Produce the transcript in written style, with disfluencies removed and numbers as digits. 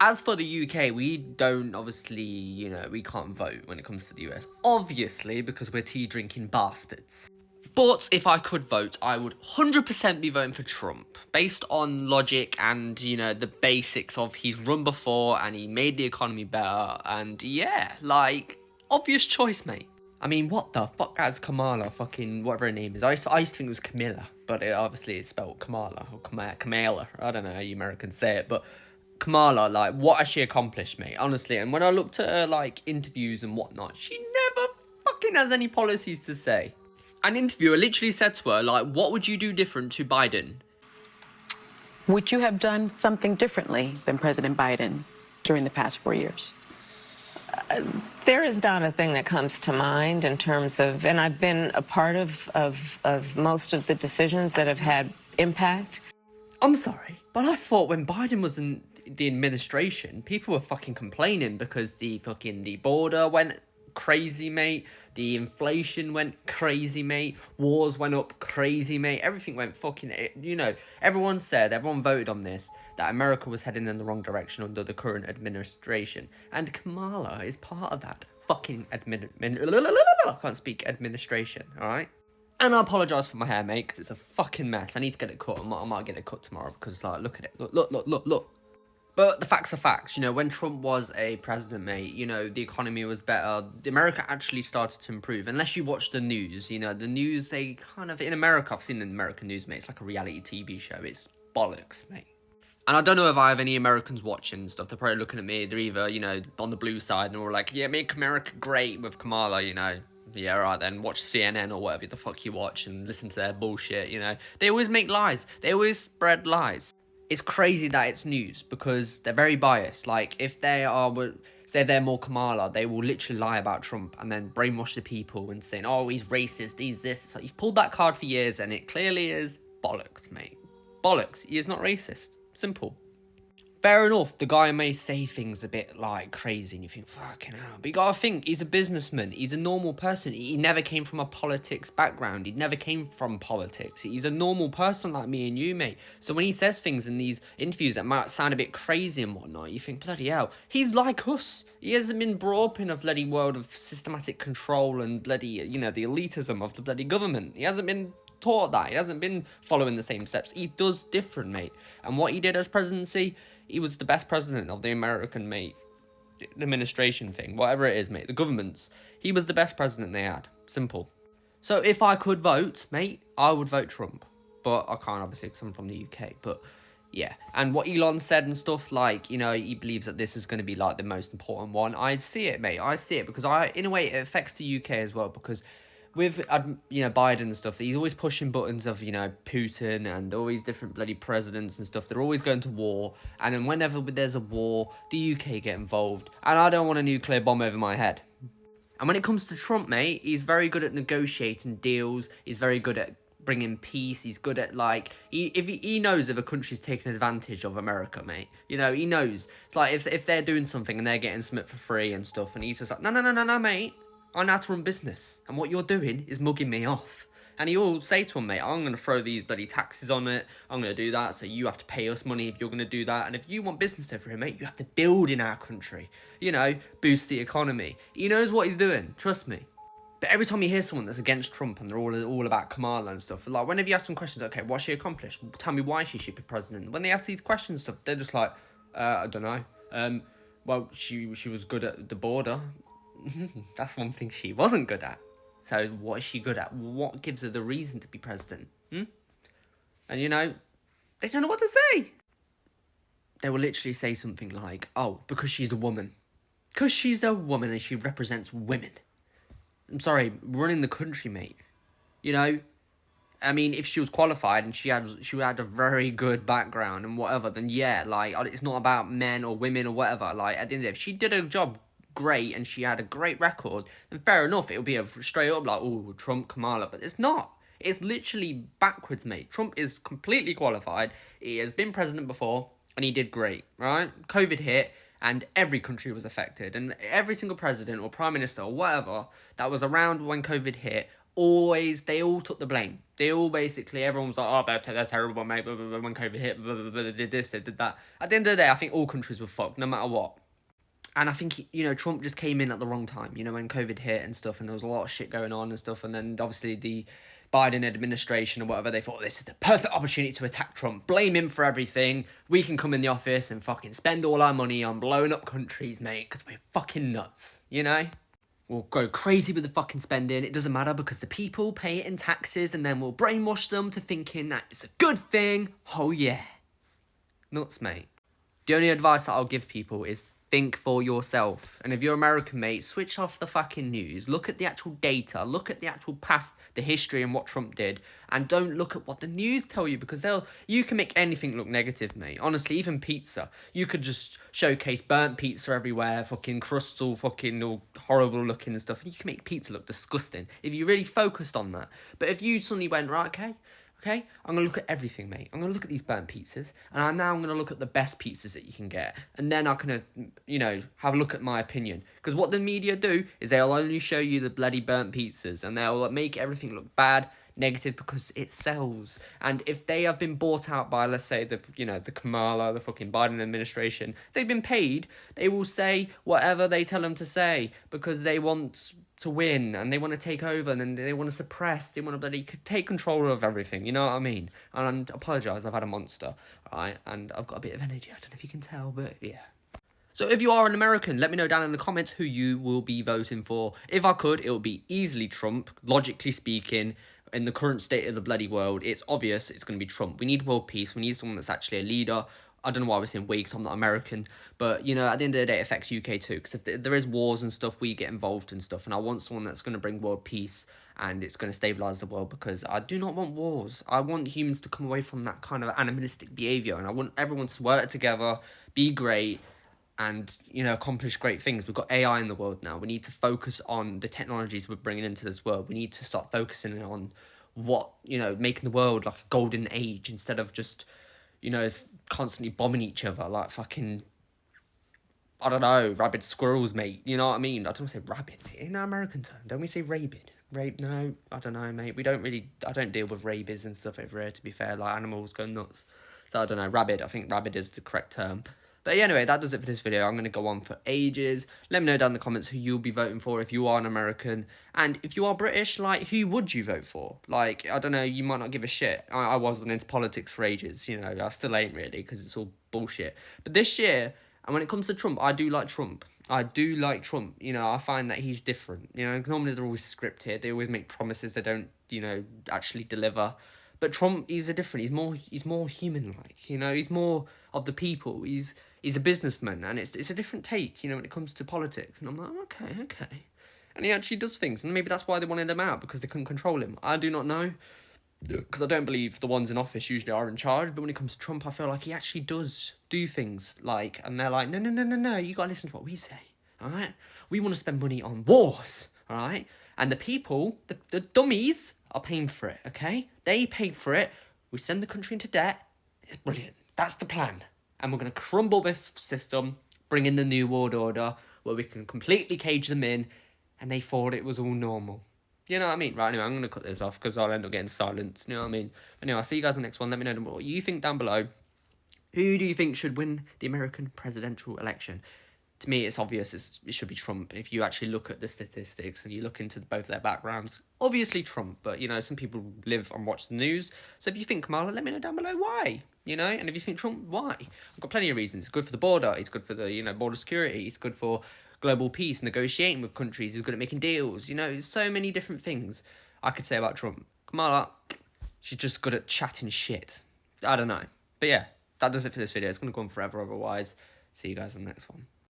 As for the UK, we don't, obviously, we can't vote when it comes to the US. Obviously, because we're tea-drinking bastards. But if I could vote, I would 100% be voting for Trump. Based on logic and, the basics of he's run before and he made the economy better. And yeah, obvious choice, mate. I mean, what the fuck has Kamala, fucking whatever her name is? I used to think it was Camilla, but obviously it's spelled Kamala or Kamala. I don't know how you Americans say it, but Kamala, what has she accomplished, mate? Honestly, and when I looked at her, interviews and whatnot, she never fucking has any policies to say. An interviewer literally said to her, what would you do different to Biden? Would you have done something differently than President Biden during the past 4 years? There is not a thing that comes to mind in terms of, and I've been a part of most of the decisions that have had impact. I'm sorry, but I thought when Biden was in the administration, people were fucking complaining because the border went crazy, mate. The inflation went crazy, mate. Wars went up crazy, mate. Everything went fucking... everyone voted on this, that America was heading in the wrong direction under the current administration. And Kamala is part of that fucking I can't speak administration, alright? And I apologise for my hair, mate, because it's a fucking mess. I need to get it cut. I might get it cut tomorrow because, look at it. Look. But the facts are facts. When Trump was a president, mate, the economy was better. America actually started to improve. Unless you watch the news, the news, they kind of... In America, I've seen the American news, mate. It's like a reality TV show. It's bollocks, mate. And I don't know if I have any Americans watching and stuff. They're probably looking at me. They're either, on the blue side and they're all like, yeah, make America great with Kamala, Yeah, right then, watch CNN or whatever the fuck you watch and listen to their bullshit, They always make lies. They always spread lies. It's crazy that it's news because they're very biased. If they say they're more Kamala, they will literally lie about Trump and then brainwash the people and saying, oh, he's racist, he's this. So you've pulled that card for years and it clearly is bollocks, mate. Bollocks. He is not racist. Simple. Fair enough, the guy may say things a bit crazy and you think, fucking hell. But you gotta think, he's a businessman. He's a normal person. He never came from a politics background. He never came from politics. He's a normal person like me and you, mate. So when he says things in these interviews that might sound a bit crazy and whatnot, you think, bloody hell, he's like us. He hasn't been brought up in a bloody world of systematic control and bloody, the elitism of the bloody government. He hasn't been taught that. He hasn't been following the same steps. He does different, mate. And what he did as presidency... He was the best president of the American, mate, administration thing, whatever it is, mate, the governments. He was the best president they had. Simple. So if I could vote, mate, I would vote Trump. But I can't, obviously, because I'm from the UK. But, yeah. And what Elon said and stuff, he believes that this is going to be, the most important one. I see it, mate. I see it because, in a way, it affects the UK as well because... With, Biden and stuff, he's always pushing buttons of, Putin and all these different bloody presidents and stuff. They're always going to war. And then whenever there's a war, the UK get involved. And I don't want a nuclear bomb over my head. And when it comes to Trump, mate, he's very good at negotiating deals. He's very good at bringing peace. He's good at, he knows if a country's taking advantage of America, mate. He knows. It's if they're doing something and they're getting something for free and stuff. And he's just like, no, mate. I know how to run business, and what you're doing is mugging me off. And he will say to him, mate, I'm going to throw these bloody taxes on it, I'm going to do that, so you have to pay us money if you're going to do that, and if you want business over here, mate, you have to build in our country, boost the economy. He knows what he's doing, trust me. But every time you hear someone that's against Trump and they're all about Kamala and stuff, whenever you ask them questions, okay, what's she accomplished? Tell me why she should be president. When they ask these questions stuff, they're just like, I don't know. Well, she was good at the border. That's one thing she wasn't good at. So what is she good at? What gives her the reason to be president? And they don't know what to say. They will literally say something like, oh, because she's a woman. Because she's a woman and she represents women. I'm sorry, running the country, mate. If she was qualified and she had a very good background and whatever, then yeah, it's not about men or women or whatever. At the end of the day, if she did her job great and she had a great record, then fair enough, it would be a straight up oh, Trump, Kamala, but it's not. It's literally backwards, mate. Trump is completely qualified. He has been president before and he did great, right? COVID hit and every country was affected, and every single president or prime minister or whatever that was around when COVID hit they all took the blame. They all basically, everyone was like, oh, they're terrible, mate, blah, blah, blah, when COVID hit, blah, blah, blah, they did this, they did that. At the end of the day, I think all countries were fucked, no matter what. And I think, Trump just came in at the wrong time, when COVID hit and stuff, and there was a lot of shit going on and stuff, and then obviously the Biden administration or whatever, they thought, this is the perfect opportunity to attack Trump, blame him for everything, we can come in the office and fucking spend all our money on blowing up countries, mate, because we're fucking nuts, We'll go crazy with the fucking spending, it doesn't matter, because the people pay it in taxes, and then we'll brainwash them to thinking that it's a good thing, oh yeah. Nuts, mate. The only advice that I'll give people is think for yourself. And if you're American, mate, switch off the fucking news. Look at the actual data. Look at the actual past, the history and what Trump did. And don't look at what the news tell you, because you can make anything look negative, mate. Honestly, even pizza. You could just showcase burnt pizza everywhere, fucking crusts all fucking all horrible looking and stuff. And you can make pizza look disgusting if you really focused on that. But if you suddenly went, right, okay, I'm going to look at everything, mate. I'm going to look at these burnt pizzas, and I'm going to look at the best pizzas that you can get. And then I'm going to, have a look at my opinion. Because what the media do is they'll only show you the bloody burnt pizzas, and they'll make everything look bad, negative, because it sells. And if they have been bought out by, let's say, the Kamala, the fucking Biden administration, they've been paid, they will say whatever they tell them to say, because they want to win, and they want to take over, and then they want to suppress, they want to bloody take control of everything, you know what I mean? And I apologise, I've had a monster, right? And I've got a bit of energy, I don't know if you can tell, but yeah. So if you are an American, let me know down in the comments who you will be voting for. If I could, it would be easily Trump, logically speaking. In the current state of the bloody world, it's obvious it's going to be Trump. We need world peace, we need someone that's actually a leader. I don't know why I was saying we, because I'm not American, but, at the end of the day, it affects UK too, because if there is wars and stuff, we get involved in stuff, and I want someone that's going to bring world peace, and it's going to stabilise the world, because I do not want wars. I want humans to come away from that kind of animalistic behaviour, and I want everyone to work together, be great, and, accomplish great things. We've got AI in the world now. We need to focus on the technologies we're bringing into this world. We need to start focusing on what, making the world like a golden age, instead of just, constantly bombing each other like fucking, I don't know, rabid squirrels, mate. You know what I mean? I don't want to say rabid. In our American term, don't we say rabid? No, I don't know, mate. I don't deal with rabies and stuff over here, to be fair. Like, animals go nuts. So, I don't know, rabid. I think rabid is the correct term. But yeah, anyway, that does it for this video. I'm going to go on for ages. Let me know down in the comments who you'll be voting for if you are an American. And if you are British, like, who would you vote for? Like, I don't know, you might not give a shit. I wasn't into politics for ages, I still ain't really, because it's all bullshit. But this year, and when it comes to Trump, I do like Trump. I find that he's different. Normally they're always scripted. They always make promises they don't, actually deliver. But Trump, he's more human-like, he's more of the people. He's a businessman, and it's a different take, when it comes to politics. And I'm like, okay. And he actually does things, and maybe that's why they wanted him out, because they couldn't control him. I do not know, because I don't believe the ones in office usually are in charge. But when it comes to Trump, I feel like he actually does do things, and they're like, no, you gotta listen to what we say, all right? We want to spend money on wars, all right? And the people, the dummies, are paying for it, okay? They paid for it. We send the country into debt. It's brilliant. That's the plan. And we're going to crumble this system, bring in the New World Order, where we can completely cage them in, and they thought it was all normal. You know what I mean? Right, anyway, I'm going to cut this off, because I'll end up getting silenced, you know what I mean? Anyway, I'll see you guys in the next one. Let me know what you think down below. Who do you think should win the American presidential election? To me, it's obvious it should be Trump. If you actually look at the statistics and you look into both their backgrounds, obviously Trump. But, some people live and watch the news. So if you think Kamala, let me know down below why, And if you think Trump, why? I've got plenty of reasons. It's good for the border. It's good for the, border security. It's good for global peace, negotiating with countries. He's good at making deals. There's so many different things I could say about Trump. Kamala, she's just good at chatting shit. I don't know. But yeah, that does it for this video. It's going to go on forever otherwise. See you guys in the next one.